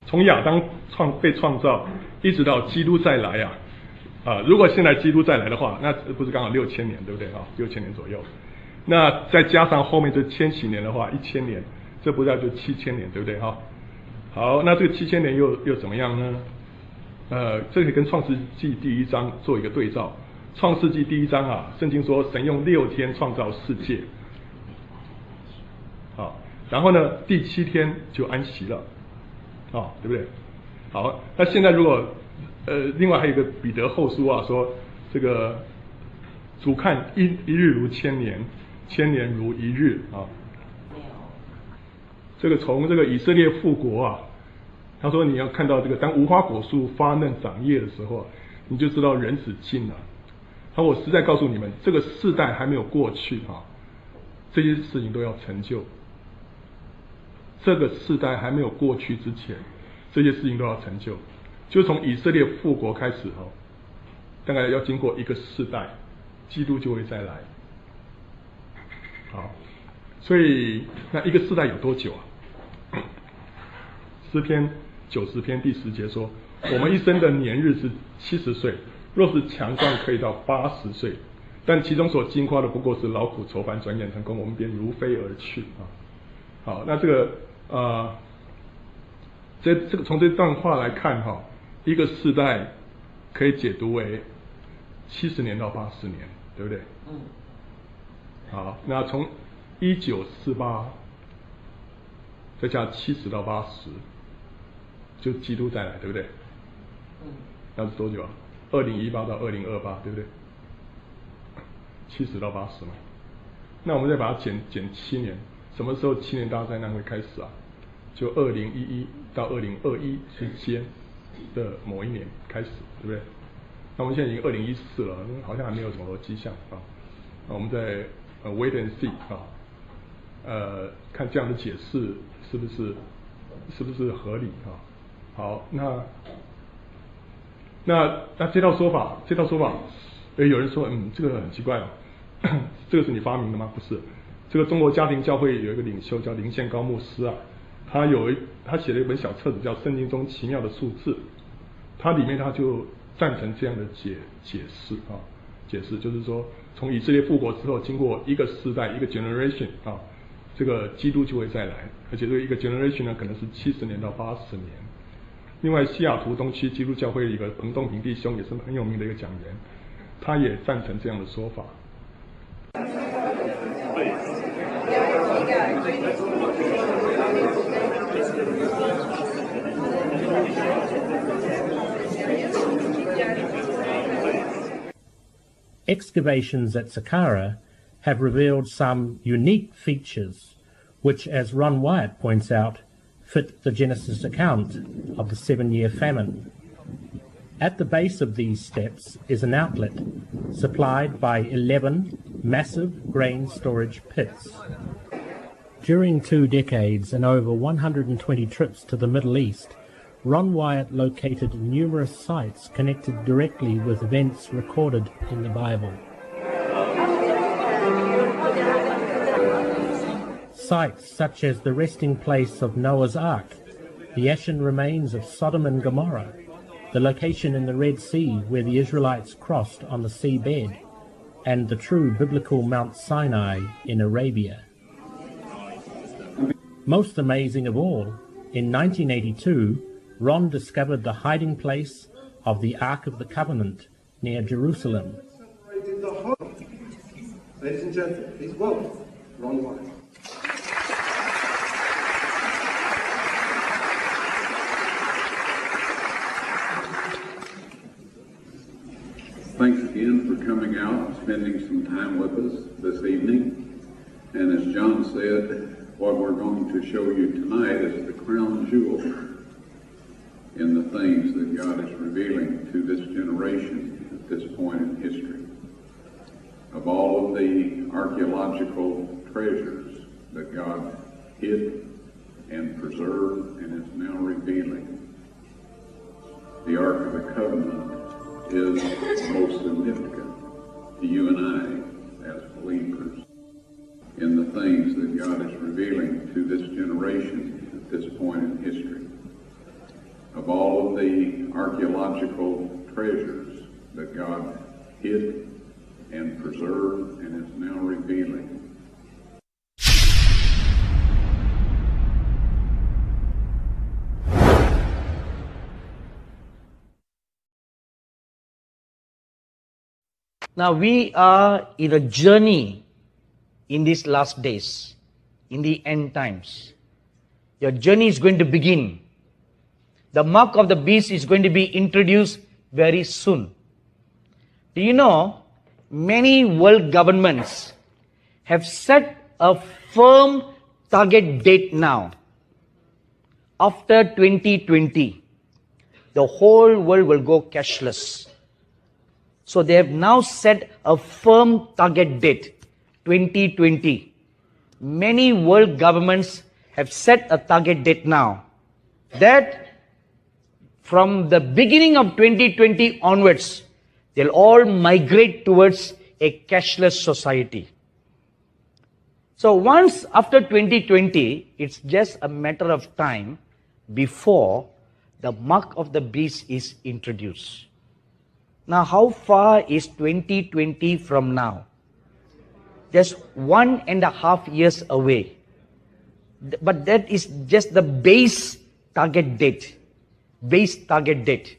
从亚当被创造，一直到基督再来如果现在基督再来的话，那不是刚好6000年，对不对？6000年左右。那再加上后面这千禧年的话，1000年，这不是就7000年，对不对？好，那这个7000年又怎么样呢？这个跟创世纪第1章做一个对照。创世纪第1章圣经说神用6天创造世界，然后呢第7天就安息了，对不对？好，那现在如果另外还有一个彼得后书说这个主看一日如千年，千年如一日这个从这个以色列复国他说你要看到这个当无花果树发嫩长叶的时候，你就知道人子近了。他说我实在告诉你们，这个世代还没有过去这些事情都要成就。这个世代还没有过去之前，这些事情都要成就。就从以色列复国开始大概要经过一个世代，基督就会再来。好，所以那一个世代有多久诗篇90篇第10节说，我们一生的年日是70岁，若是强壮可以到80岁，但其中所经夸的不过是劳苦愁烦，转眼成功，我们便如飞而去好，那这个从这段话来看一个世代可以解读为70年到80年，对不对？好，那从1948再加70到80，就基督再来，对不对？那是多久？2018到2028，对不对？70到80嘛。那我们再把它减7年，什么时候7年大灾难会开始就2011到2021之间的某一年开始，对不对？那我们现在已经2014了，好像还没有什么迹象那我们在wait and see看这样的解释是不是合理好，那这套说法，有人说这个很奇怪这个是你发明的吗？不是，这个中国家庭教会有一个领袖叫林宪高牧师他写了一本小册子叫《圣经中奇妙的数字》，他里面他就赞成这样的解释就是说，从以色列复国之后，经过一个世代一个 generation 这个基督就会再来，而且这个一个 generation 呢可能是70年到80年。另外，西雅图东区基督教会一个彭东平弟兄也是很有名的一个讲员，他也赞成这样的说法。Excavations at Saqqara have revealed some unique features which, as Ron Wyatt points out, fit the Genesis account of the 7-year famine. At the base of these steps is an outlet supplied by 11 massive grain storage pits. During 2 decades and over 120 trips to the Middle East, Ron Wyatt located numerous sites connected directly with events recorded in the Bible. Sites such as the resting place of Noah's Ark, the ashen remains of Sodom and Gomorrah, the location in the Red Sea where the Israelites crossed on the seabed, and the true biblical Mount Sinai in Arabia. Most amazing of all, in 1982, Ron discovered the hiding place of the Ark of the Covenant near Jerusalem. Ladies and gentlemen, please welcome Ron Wyatt. Thanks again for coming out and spending some time with us this evening. And as John said, what we're going to show you tonight is the crown jewel in the things that God is revealing to this generation at this point in history. Of all of the archaeological treasures that God hid and preserved and is now revealing, the Ark of the Covenant is most significant to you and I as believers in the things that God is revealing to this generation at this point in history. of all of the archaeological treasures that God hid and preserved and is now revealing. Now we are in a journey in these last days, in the end times. Your journey is going to begin. The mark of the beast is going to be introduced very soon. Do you know, many world governments have set a firm target date now. After 2020, the whole world will go cashless. So they have now set a firm target date, 2020. Many world governments have set a target date now, that from the beginning of 2020 onwards, they'll all migrate towards a cashless society. So once after 2020, it's just a matter of time before the mark of the beast is introduced. Now, how far is 2020 from now? Just 1.5 years away. But that is just the base target date. Base target date.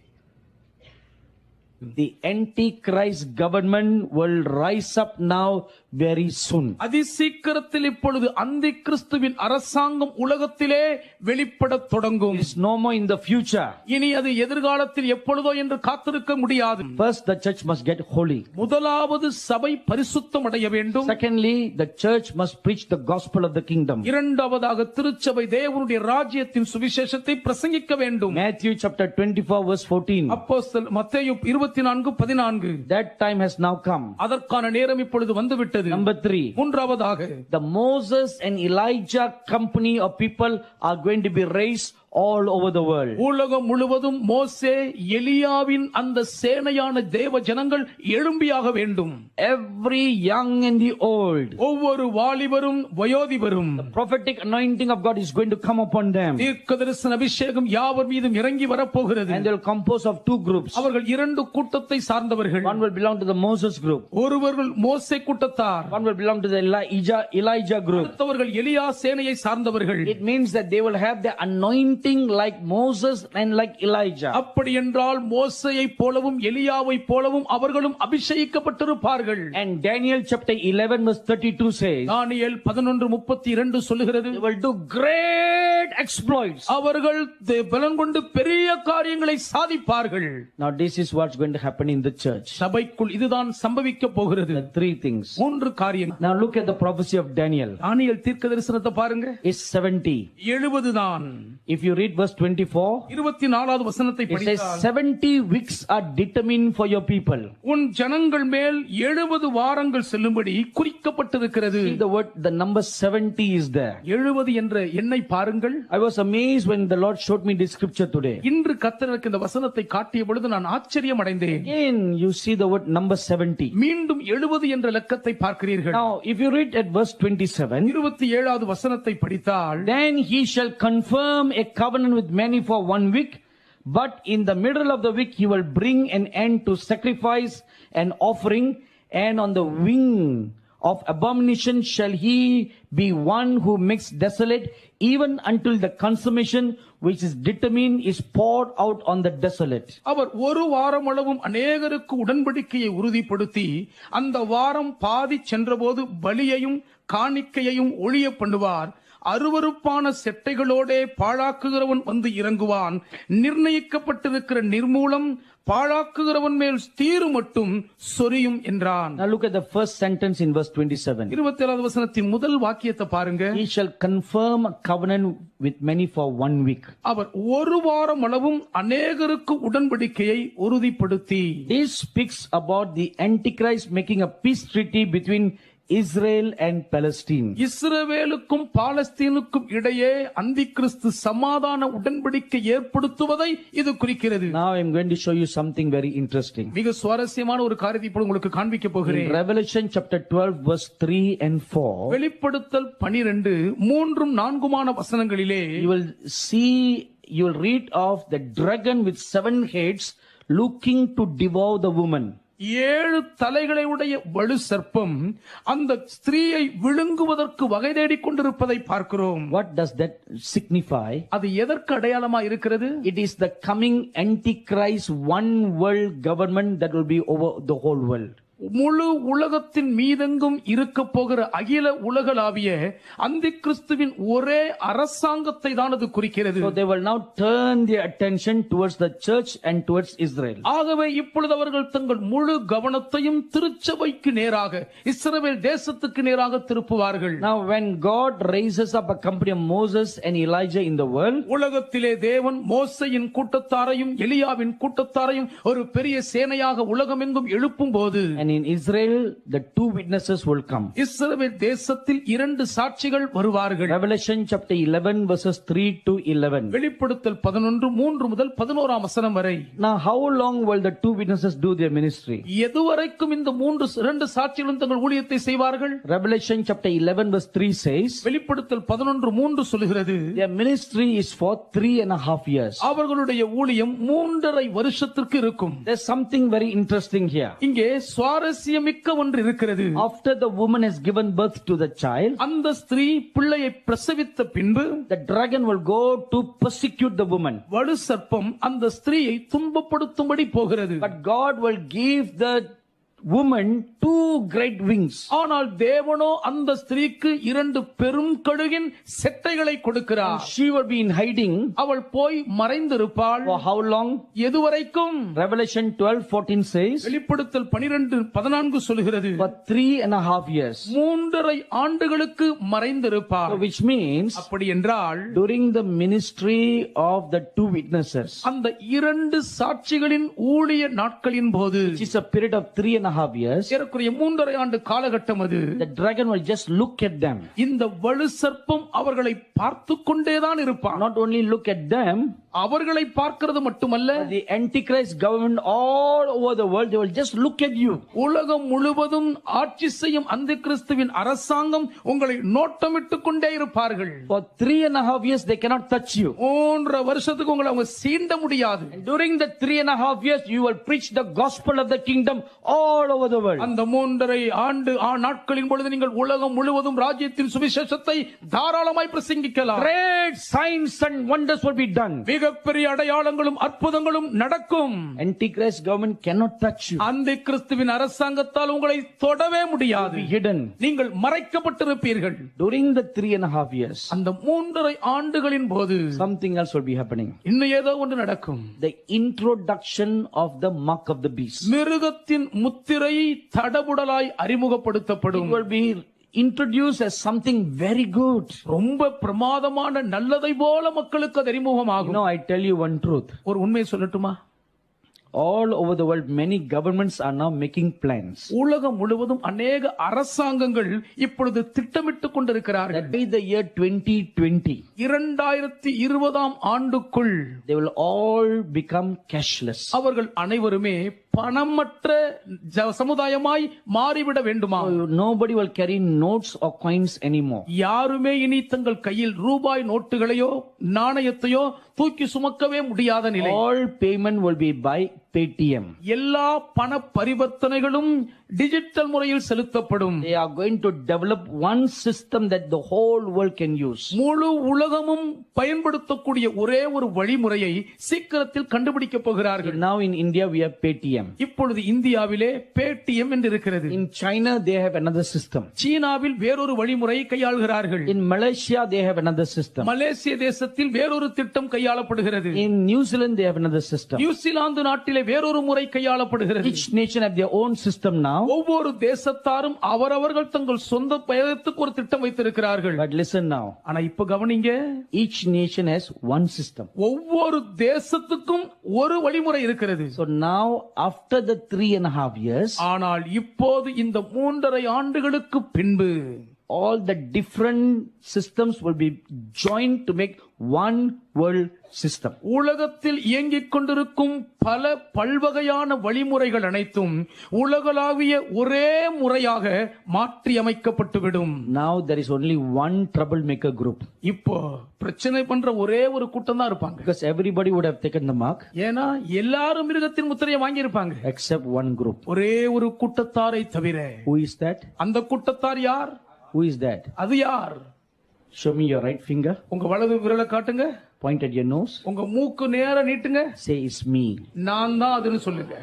The Antichrist government will rise up now very soon. அதிசீக்கிரத்தில் இப்பொழுது அந்தி கிறிஸ்துவின் அரசாங்கம் உலகத்திலே வெளிப்படத் தொடங்கும். It is no more in the future. இனி அது எதிர்காலத்தில் எப்பொழுதோ என்று காத்திருக்க முடியாது. First, the church must get holy. முதலாவது சபை பரிசுத்தம் அடைய வேண்டும். Secondly, the church must preach the gospel of the kingdom. இரண்டாவதாக திருச்சபை தேவனுடைய ராஜ்யத்தின் சுவிசேஷத்தை பிரசங்கிக்க வேண்டும். Matthew chapter 24 verse 14. அப்போஸ்தலர் மத்தேயு 24:14. That time has now come. அதற்கான நேரம் இப்பொழுது வந்துவிட்டது. Number 3. மூன்றாவதாக, the Moses and Elijah company of people are going to be raised all over the world. உலகம் முழுவதும் மோசே எலியாவின் அந்த சேனையான தேவ ஜனங்கள் எழும்பியாக வேண்டும். Every young and the old, ஒவ்வொரு வாலிபரும் வயோதிபரும், the prophetic anointing of God is going to come upon them. தீர்க்கதரிசன அபிஷேகம் யாவர் மீதும் இறங்கி வரப்போகிறது. And they will compose of 2 groups. அவர்கள் 2 கூட்டத்தை சார்ந்தவர்கள். One will belong to the Moses group. ஒருவர்கள் மோசே கூட்டத்தார். One will belong to the Elijah group. அடுத்தவர்கள் எலியா சேனையை சார்ந்தவர்கள். It means that they will have the anointing like Moses and like Elijah. அப்படி என்றால் மோசேயை போலவும் எலியாவை போலவும் அவர்களும் அபிஷேகிக்கப்பட்டிருப்பார்கள். And Daniel chapter 11 verse 32 says, தானியேல் 11:32 சொல்லுகிறது, they will do great exploits. அவர்கள் பலன் கொண்டு பெரிய காரியங்களை சாதிப்பார்கள். Now this is what's going to happen in the church. சபைக்குள் இதுதான் சம்பவிக்க போகிறது. The 3 things. 3 காரியங்கள். Now look at the prophecy of Daniel. தானியேல் தீர்க்கதரிசனத்தை பாருங்க. It's 70. 70 தான். If you read verse 24, 24வது வசனத்தை படித்தால், it says 70 weeks are determined for your people. உன் ஜனங்கள் மேல் 70 வாரங்கள் செல்லும்படி குறிக்கப்பட்டிருக்கிறது. See the word, the number 70 is there. 70 என்ற எண்ணை பாருங்கள். I was amazed when the Lord showed me this scripture today. இன்று கர்த்தர் எனக்கு இந்த வசனத்தை காட்டிய பொழுது நான் ஆச்சரியம் அடைந்தேன். Again you see the word number 70. மீண்டும் 70 என்ற இலக்கத்தை பார்க்கிறீர்கள். Now if you read at verse 27, 27வது வசனத்தை படித்தால், then he shall confirm a covenant with many for 1 week, but in the middle of the week he will bring an end to sacrifice and offering, and on the wing of abomination shall he be one who makes desolate, even until the consummation which is determined is poured out on the desolate. அவர் ஒரு வாரம் அளவும் அநேகருக்கு உடன்படிக்கையை உறுதிப்படுத்தி அந்த வாரம் பாதி சென்றபோது பலியையும் காணிக்கையையும் ஒழிய பண்ணுவார். அருவருப்பான செட்டைகளோடே பாழாக்குகிறவன் வந்து இறங்குவான். நிர்ணயிக்கப்பட்டிருக்கிற நிர்மூலம் பாழாக்குகிறவன் மேல் தீரு மட்டும் சொரியும் என்றான். Now look at the first sentence in verse 27. 27வது வசனத்தின் முதல் வாக்கியத்தை பாருங்க. He shall confirm a covenant with many for 1 week. அவர் ஒரு வாரம் அளவும் அநேகருக்கு உடன்படிக்கையை உறுதிப்படுத்தி. This speaks about the Antichrist making a peace treaty between Israel and Palestine. இஸ்ரவேலுக்கும் பாலஸ்தீனுக்கும் இடையே அந்திகிறிஸ்து சமாதான உடன்படிக்கை ஏற்படுத்துவதை இது குறிக்கிறது. Now I am going to show you something very interesting. மிக சுவாரஸ்யமான ஒரு காரியத்தை இப்பொழுது உங்களுக்கு காண்பிக்க போகிறேன். In Revelation chapter 12 verse 3 and 4, வெளிப்படுத்தல் 12 3-4 வசனங்களிலே you will see you will read of the dragon with 7 heads looking to devour the woman. 7 தலைகளை உடைய வலு சர்ப்பம் அந்த ஸ்திரீயை விழுங்குவதற்கு வகை தேடிக் கொண்டிருப்பதை பார்க்கிறோம். What does that signify? அது எதற்கு அடையாளமா இருக்கிறது? It is the coming Antichrist one world government that will be over the whole world. முழு உலகத்தின் மீதெங்கும் இருக்க போகிற அகில உலகளாவிய அந்தி கிறிஸ்துவின் ஒரே அரசாங்கத்தை தான் அது குறிக்கிறது. So they will now turn their attention towards the church and towards Israel. ஆகவே இப்பொழுது அவர்கள் தங்கள் முழு கவனத்தையும் திருச்சபைக்கு நேராக இஸ்ரவேல் தேசத்துக்கு நேராக திருப்புவார்கள். Now when God raises up a company of Moses and Elijah in the world, உலகத்திலே தேவன் மோசேயின் கூட்டத்தாரையும் எலியாவின் கூட்டத்தாரையும் ஒரு பெரிய சேனையாக உலகமெங்கும் எழுப்பும் போது, and in Israel the 2 witnesses will come. இஸ்ரவேல் தேசத்தில் 2 சாட்சிகள் வருவார்கள். Revelation chapter 11 verses 3 to 11. வெளிப்படுத்தல் 11 3 முதல் 11ஆம் வசனம் வரை. Now how long will the 2 witnesses do their ministry? எதுவரைக்கும் இந்த 2 சாட்சிகளும் தங்கள் ஊழியத்தை செய்வார்கள்? Revelation chapter 11 verse 3 says, வெளிப்படுத்தல் 11:3 சொல்கிறது, their ministry is for 3.5 years. அவர்களுடைய ஊழியம் 3.5 வருஷத்திற்கு இருக்கும். There's something very interesting here. இங்கே சுவாரஸ்யமிக்க ஒன்று இருக்கிறது. After the woman has given birth to the child, அந்த ஸ்திரீ பிள்ளையை பிரசவித்த பின்பு, the dragon will go to persecute the woman. வலு சர்ப்பம் அந்த ஸ்திரீயை துன்பப்படுத்தும்படி போகிறது. But God will give the woman 2 great wings. ஆனால் தேவனோ அந்த ஸ்திரீக்கு 2 பெரும் கழுகின் செட்டைகளை கொடுக்கிறார். She will be in hiding. அவள் போய் மறைந்திருப்பாள். For how long? எதுவரைக்கும்? Revelation 12:14 says, வெளிப்படுத்தல் 12:14 சொல்கிறது, for 3.5 years. 3.5 ஆண்டுகளுக்கு மறைந்திருப்பாள். So which means, அப்படி என்றால் during the ministry of the 2 witnesses, அந்த 2 சாட்சிகளின் ஊழிய நாட்களின் போது, which is a period of 3.5 years, ஏறக்குறைய 3.5 ஆண்டு காலகட்டம் அது, the dragon will just look at them. இந்த வலு சர்ப்பம் அவர்களை பார்த்து கொண்டேதான் இருப்பான். Not only look at them, அவர்களை பார்க்கிறது மட்டுமல்ல, the Antichrist government all over the world, they will just look at you. உலகம் முழுவதும் ஆட்சி செய்யும் அந்தி கிறிஸ்துவின் அரசாங்கம் உங்களை நோட்டமிட்டுக் கொண்டே இருப்பார்கள். For 3.5 years they cannot touch you. 3 வருஷத்துக்கு உங்களை அவங்க சீண்ட முடியாது. And during the 3.5 years you will preach the gospel of the kingdom all over the world. அந்த 3.5 ஆண்டு நாட்களின் பொழுது நீங்கள் உலகம் முழுவதும் ராஜ்யத்தின் சுவிசேஷத்தை தாராளமாய் பிரசங்கிக்கலாம். Great signs and wonders will be done. மிகப்பெரிய அடையாளங்களும் அற்புதங்களும் நடக்கும். Antichrist government cannot touch you. அந்தி கிறிஸ்துவின் அரசாங்கத்தால் உங்களை தொடவே முடியாது. Be hidden. நீங்கள் மறைக்கப்பட்டிருப்பீர்கள். During the 3.5 years, அந்த 3.5 ஆண்டுகளின் போது something else will be happening. இன்னும் ஏதோ ஒன்று நடக்கும். The introduction of the mark of the beast. மிருகத்தின் முத்திரை தடபுடலாய் அறிமுகப்படுத்தப்படும். It will be introduced as something very good. ரொம்ப பிரமாதமான நல்லதை போல மக்களுக்கு அது அறிமுகமாகும். I tell you one truth. ஒரு உண்மையை சொல்லட்டுமா? All over the world many governments are now making plans. உலகம் முழுவதும் अनेक அரசாங்கங்கள் இப்பொழுது திட்டமிட்டுக் கொண்டிருக்கிறார்கள். That by the year 2020, 2020ஆம் ஆண்டுக்குள் they will all become cashless. அவர்கள் அனைவருமே பணமற்ற சமுதாயமாய் மாறிவிட வேண்டுமா? Nobody will carry notes or coins anymore. யாருமே இனி தங்கள் கையில் ரூபாய் நோட்டுகளையோ நாணயத்தையோ தூக்கி சுமக்கவே முடியாத நிலை. All payment will be by Paytm. எல்லா பண பரிவர்த்தனைகளும் டிஜிட்டல் முறையில் செலுத்தப்படும். They are going to develop one system that the whole world can use. முழு உலகமும் பயன்படுத்தக்கூடிய ஒரே ஒரு வழிமுறையை சீக்கிரத்தில் கண்டுபிடிக்க போகிறார்கள். Now in India we have Paytm. இப்பொழுது இந்தியாவிலே Paytm என்று இருக்கிறது. In China they have another system. சீனாவில் வேறொரு வழிமுறையை கையாளுகிறார்கள். In Malaysia they have another system. மலேசிய தேசத்தில் வேறொரு திட்டம் கையாளப்படுகிறது. In New Zealand they have another system. New Zealand நாட்டிலே வேறொரு முறை கையாளப்படுகிறது. Each nation have their own system now. ஒவ்வொரு தேசத்தாரும் அவரவர்கள் தங்கள் சொந்த பயணத்துக்கு ஒரு திட்டம் வைத்திருக்கிறார்கள். But listen now. ஆனா இப்ப கவனிங்க. Each nation has one system. ஒவ்வொரு தேசத்துக்கும் ஒரு வழிமுறை இருக்கிறது. So now after the 3.5 years, ஆனால் இப்போது இந்த 3.5 ஆண்டுகளுக்கு பின்பு all the different systems will be joined to make one world system. உலகத்தில் இயங்கிக் கொண்டிருக்கும் பல பல்வகையான வழிமுறைகள் அனைத்தும் உலகளாவிய ஒரே முறையாக மாற்றி அமைக்கப்பட்டுவிடும். Now there is only one troublemaker group. இப்போ பிரச்சனை பண்ற ஒரே ஒரு கூட்டம் தான் இருப்பாங்க. Because everybody would have taken the mark. ஏன்னா எல்லாரும் மிருகத்தின் முத்திரையை வாங்கி இருப்பாங்க. Except one group. ஒரே ஒரு கூட்டத்தாரை தவிர. Who is that? அந்த கூட்டத்தார் யார்? Who is that? அது யார்? Show me your right finger. உங்க வலது விரலை காட்டுங்க. Point at your nose. உங்க மூக்கு நேரா நீட்டுங்க. Say it's me. நான் தான் அதுன்னு சொல்லுங்க.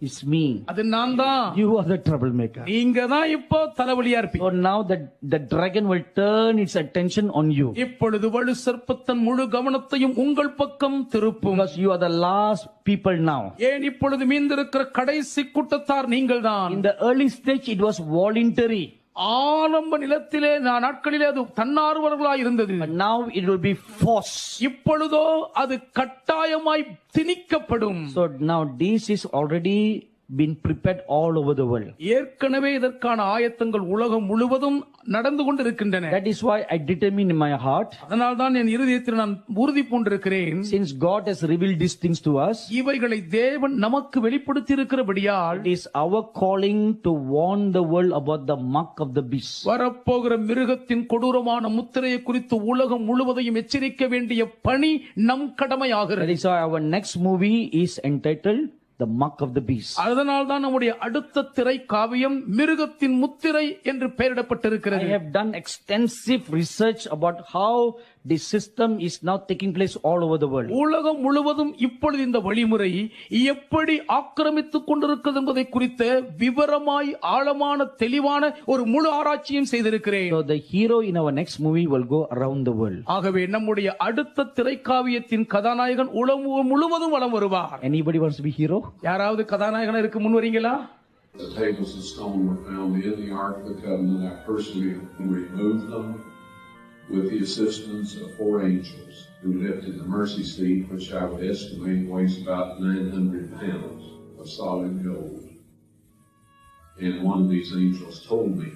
It's me. அது நான் தான். You are the troublemaker. நீங்க தான் இப்போ தலைவலியா இருப்பீங்க. So now the dragon will turn its attention on you. இப்பொழுது வலு சர்ப்பத்தின் முழு கவனத்தையும் உங்கள் பக்கம் திருப்பும். Because you are the last people now. ஏன் இப்பொழுது மீந்திருக்கிற கடைசி கூட்டத்தார் நீங்கள் தான். In the early stage it was voluntary. ஆரம்ப நிலத்திலே நாட்களிலே அது தன்னார்வலர்களாய் இருந்தது. But now it will be force. இப்பொழுதோ அது கட்டாயமாய் திணிக்கப்படும். So now this is already been prepared all over the world. ஏற்கனவே இதற்கான ஆயத்தங்கள் உலகம் முழுவதும் நடந்து கொண்டிருக்கின்றன. That is why I determine in my heart. அதனால் தான் என் இருதயத்தில் நான் உறுதி பூண்டிருக்கிறேன். Since God has revealed these things to us, இவைகளை தேவன் நமக்கு வெளிப்படுத்தி இருக்கிறபடியால் it is our calling to warn the world about the mark of the beast. வரப்போகிற மிருகத்தின் கொடூரமான முத்திரையை குறித்து உலகம் முழுவதையும் எச்சரிக்க வேண்டிய பணி நம் கடமையாகிறது. That is why our next movie is entitled The Mark of the Beast. அதனால் தான் நம்முடைய அடுத்த திரை காவியம் மிருகத்தின் முத்திரை என்று பெயரிடப்பட்டிருக்கிறது. I have done extensive research about how this system is now taking place all over the world. உலகம் முழுவதும் இப்பொழுது இந்த வழிமுறை எப்படி ஆக்கிரமித்துக் கொண்டிருக்கிறது என்பதை குறித்த விவரமாய் ஆழமான தெளிவான ஒரு முழு ஆராய்ச்சியும் செய்திருக்கிறேன். So the hero in our next movie will go around the world. ஆகவே நம்முடைய அடுத்த திரைக்காவியத்தின் கதாநாயகன் உலகம் முழுவதும் வலம் வருவார். Anybody wants to be hero? யாராவது கதாநாயகனா இருக்க முன் வரீங்களா? The tables of stone were found in the Ark of the Covenant. I personally removed them with the assistance of 4 angels who lifted the mercy seat, which I would estimate weighs about 900 pounds of solid gold. And one of these angels told me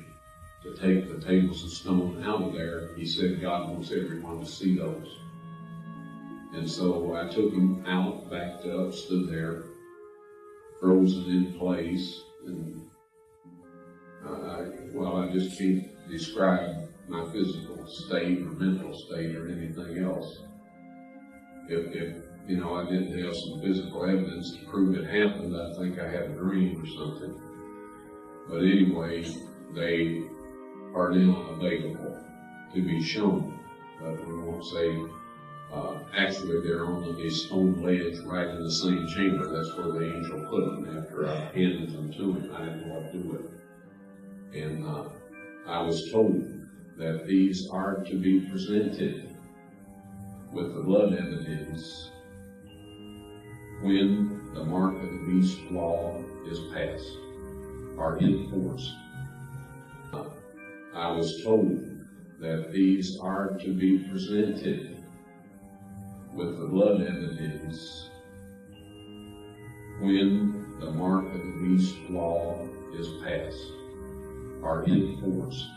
to take the tables of stone out of there. He said God wants everyone to see those. And so I took them out, backed up, stood there, frozen in place, and I just can't describe my physical state or mental state or anything else. If I didn't have some physical evidence to prove it happened, I think I had a dream or something. But anyway, they are now available to be shown. But we won't say, actually they're on this stone ledge right in the same chamber. That's where the angel put them after I handed them to him. I didn't know what to do with them. And I was told that these are to be presented with the blood evidence when the mark of the beast law is passed or enforced. I was told that these are to be presented with the blood evidence when the mark of the beast law is passed or enforced.